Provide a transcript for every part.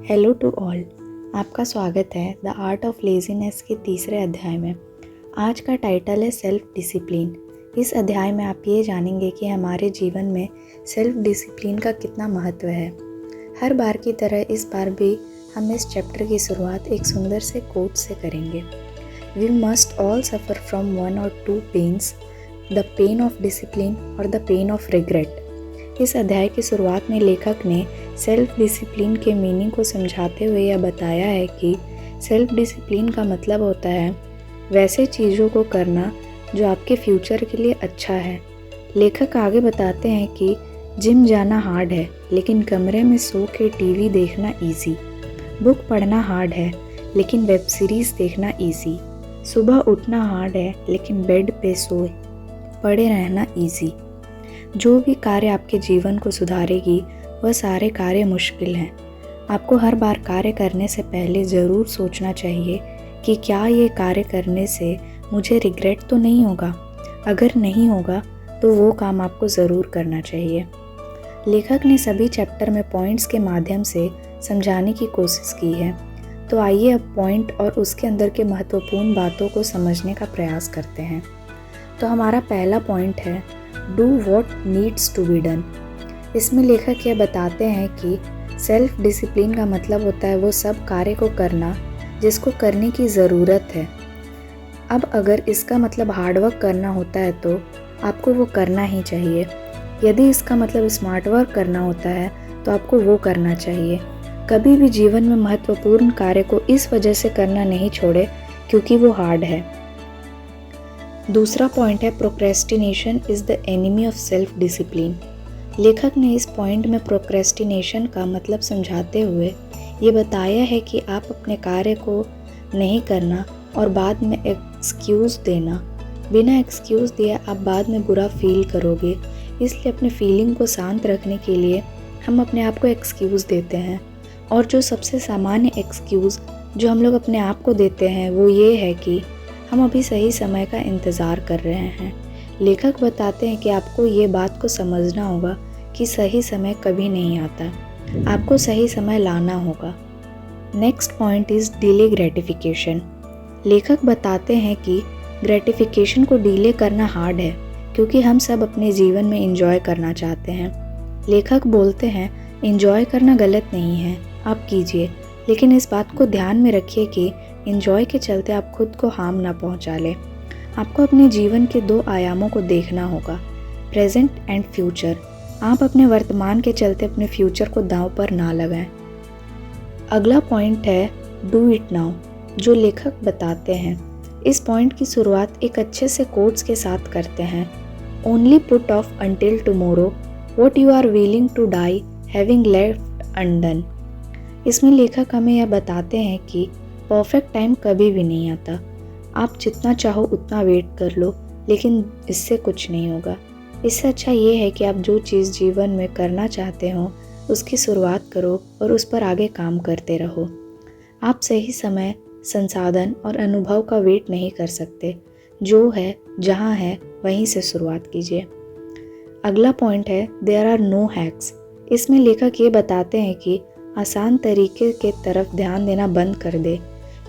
Hello to all, आपका स्वागत है द आर्ट ऑफ लेज़ीनेस के तीसरे अध्याय में। आज का टाइटल है सेल्फ डिसिप्लिन। इस अध्याय में आप ये जानेंगे कि हमारे जीवन में सेल्फ डिसिप्लिन का कितना महत्व है। हर बार की तरह इस बार भी हम इस चैप्टर की शुरुआत एक सुंदर से कोट से करेंगे। We must all suffer from one or two pains, the pain of discipline और द पेन ऑफ रिग्रेट। इस अध्याय की शुरुआत में लेखक ने सेल्फ डिसिप्लिन के मीनिंग को समझाते हुए यह बताया है कि सेल्फ डिसिप्लिन का मतलब होता है वैसे चीज़ों को करना जो आपके फ्यूचर के लिए अच्छा है। लेखक आगे बताते हैं कि जिम जाना हार्ड है लेकिन कमरे में सो के टीवी देखना इजी, बुक पढ़ना हार्ड है लेकिन वेब सीरीज़ देखना इजी, सुबह उठना हार्ड है लेकिन बेड पे सोए पड़े रहना इजी। जो भी कार्य आपके जीवन को सुधारेगी वह सारे कार्य मुश्किल हैं। आपको हर बार कार्य करने से पहले ज़रूर सोचना चाहिए कि क्या ये कार्य करने से मुझे रिग्रेट तो नहीं होगा। अगर नहीं होगा तो वो काम आपको ज़रूर करना चाहिए। लेखक ने सभी चैप्टर में पॉइंट्स के माध्यम से समझाने की कोशिश की है। तो आइए अब पॉइंट और उसके अंदर के महत्वपूर्ण बातों को समझने का प्रयास करते हैं। तो हमारा पहला पॉइंट है do what needs to be done. इसमें लेखक यह बताते हैं कि सेल्फ डिसिप्लिन का मतलब होता है वो सब कार्य को करना जिसको करने की ज़रूरत है। अब अगर इसका मतलब हार्डवर्क करना होता है तो आपको वो करना ही चाहिए। यदि इसका मतलब स्मार्ट वर्क करना होता है तो आपको वो करना चाहिए। कभी भी जीवन में महत्वपूर्ण कार्य को इस वजह से करना नहीं छोड़े क्योंकि वो हार्ड है। दूसरा पॉइंट है procrastination is the enemy of self discipline. लेखक ने इस पॉइंट में प्रोक्रेस्टिनेशन का मतलब समझाते हुए ये बताया है कि आप अपने कार्य को नहीं करना और बाद में एक्सक्यूज़ देना। बिना एक्सक्यूज़ दिए आप बाद में बुरा फील करोगे, इसलिए अपने फीलिंग को शांत रखने के लिए हम अपने आप को एक्सक्यूज़ देते हैं। और जो सबसे सामान्य एक्सक्यूज़ जो हम लोग अपने आप को देते हैं वो ये है कि हम अभी सही समय का इंतज़ार कर रहे हैं। लेखक बताते हैं कि आपको ये बात को समझना होगा कि सही समय कभी नहीं आता, आपको सही समय लाना होगा। Next point is delay gratification. लेखक बताते हैं कि ग्रेटिफिकेशन को डिले करना हार्ड है क्योंकि हम सब अपने जीवन में एंजॉय करना चाहते हैं। लेखक बोलते हैं एंजॉय करना गलत नहीं है, आप कीजिए, लेकिन इस बात को ध्यान में रखिए कि एंजॉय के चलते आप खुद को हार्म ना पहुंचा लें। आपको अपने जीवन के दो आयामों को देखना होगा, प्रेजेंट एंड फ्यूचर। आप अपने वर्तमान के चलते अपने फ्यूचर को दांव पर ना लगाएं। अगला पॉइंट है डू इट नाउ, जो लेखक बताते हैं। इस पॉइंट की शुरुआत एक अच्छे से कोट्स के साथ करते हैं। Only put off until tomorrow what you are willing to die having left undone. इसमें लेखक हमें यह बताते हैं कि परफेक्ट टाइम कभी भी नहीं आता। आप जितना चाहो उतना वेट कर लो, लेकिन इससे कुछ नहीं होगा। इससे अच्छा ये है कि आप जो चीज़ जीवन में करना चाहते हो उसकी शुरुआत करो और उस पर आगे काम करते रहो। आप सही समय, संसाधन और अनुभव का वेट नहीं कर सकते। जो है जहाँ है वहीं से शुरुआत कीजिए। अगला पॉइंट है देयर आर नो हैक्स। इसमें लेखक ये बताते हैं कि आसान तरीके के तरफ ध्यान देना बंद कर दे।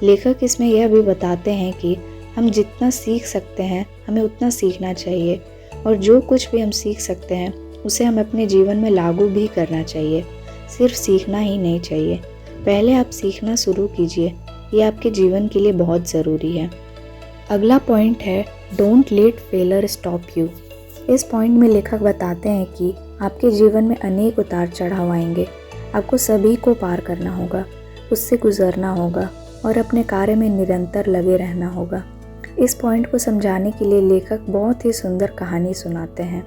लेखक इसमें यह भी बताते हैं कि हम जितना सीख सकते हैं हमें उतना सीखना चाहिए और जो कुछ भी हम सीख सकते हैं उसे हम अपने जीवन में लागू भी करना चाहिए। सिर्फ सीखना ही नहीं चाहिए, पहले आप सीखना शुरू कीजिए, ये आपके जीवन के लिए बहुत ज़रूरी है। अगला पॉइंट है don't let failure stop you. इस पॉइंट में लेखक बताते हैं कि आपके जीवन में अनेक उतार चढ़ाव आएंगे। आपको सभी को पार करना होगा, उससे गुजरना होगा और अपने कार्य में निरंतर लगे रहना होगा। इस पॉइंट को समझाने के लिए लेखक बहुत ही सुंदर कहानी सुनाते हैं।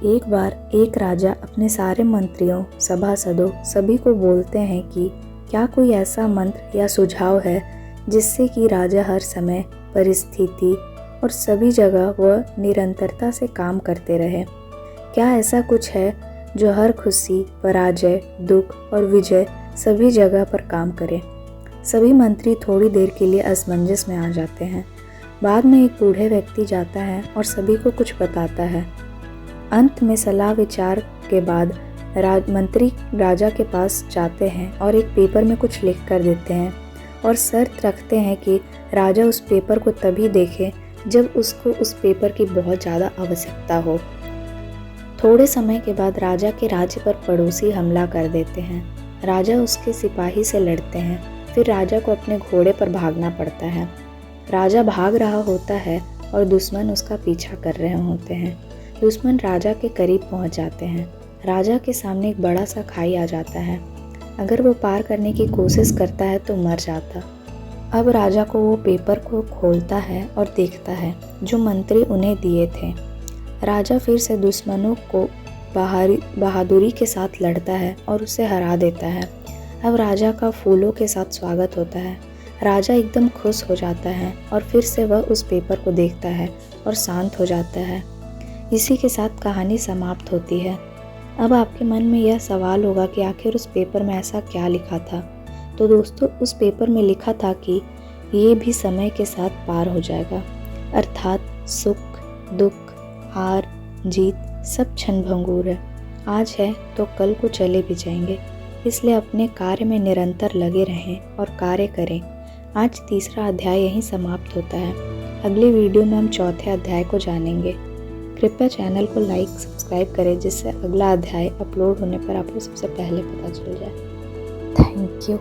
एक बार एक राजा अपने सारे मंत्रियों, सभासदों सभी को बोलते हैं कि क्या कोई ऐसा मंत्र या सुझाव है जिससे कि राजा हर समय, परिस्थिति और सभी जगह वह निरंतरता से काम करते रहे। क्या ऐसा कुछ है जो हर खुशी, पराजय, दुख और विजय सभी जगह पर काम करे। सभी मंत्री थोड़ी देर के लिए असमंजस में आ जाते हैं। बाद में एक बूढ़े व्यक्ति जाता है और सभी को कुछ बताता है। अंत में सलाह विचार के बाद मंत्री राजा के पास जाते हैं और एक पेपर में कुछ लिख कर देते हैं और शर्त रखते हैं कि राजा उस पेपर को तभी देखे जब उसको उस पेपर की बहुत ज़्यादा आवश्यकता हो। थोड़े समय के बाद राजा के राज्य पर पड़ोसी हमला कर देते हैं। राजा उसके सिपाही से लड़ते हैं, फिर राजा को अपने घोड़े पर भागना पड़ता है। राजा भाग रहा होता है और दुश्मन उसका पीछा कर रहे होते हैं। दुश्मन राजा के करीब पहुंच जाते हैं। राजा के सामने एक बड़ा सा खाई आ जाता है। अगर वो पार करने की कोशिश करता है तो मर जाता। अब राजा को वो पेपर को खोलता है और देखता है जो मंत्री उन्हें दिए थे। राजा फिर से दुश्मनों को बहादुरी के साथ लड़ता है और उसे हरा देता है। अब राजा का फूलों के साथ स्वागत होता है। राजा एकदम खुश हो जाता है और फिर से वह उस पेपर को देखता है और शांत हो जाता है। इसी के साथ कहानी समाप्त होती है। अब आपके मन में यह सवाल होगा कि आखिर उस पेपर में ऐसा क्या लिखा था। तो दोस्तों, उस पेपर में लिखा था कि ये भी समय के साथ पार हो जाएगा, अर्थात सुख दुख हार जीत सब क्षणभंगुर है। आज है तो कल को चले भी जाएंगे, इसलिए अपने कार्य में निरंतर लगे रहें और कार्य करें। आज तीसरा अध्याय यहीं समाप्त होता है। अगले वीडियो में हम चौथे अध्याय को जानेंगे। कृपया चैनल को लाइक सब्सक्राइब करें जिससे अगला अध्याय अपलोड होने पर आपको सबसे पहले पता चल जाए। Thank you.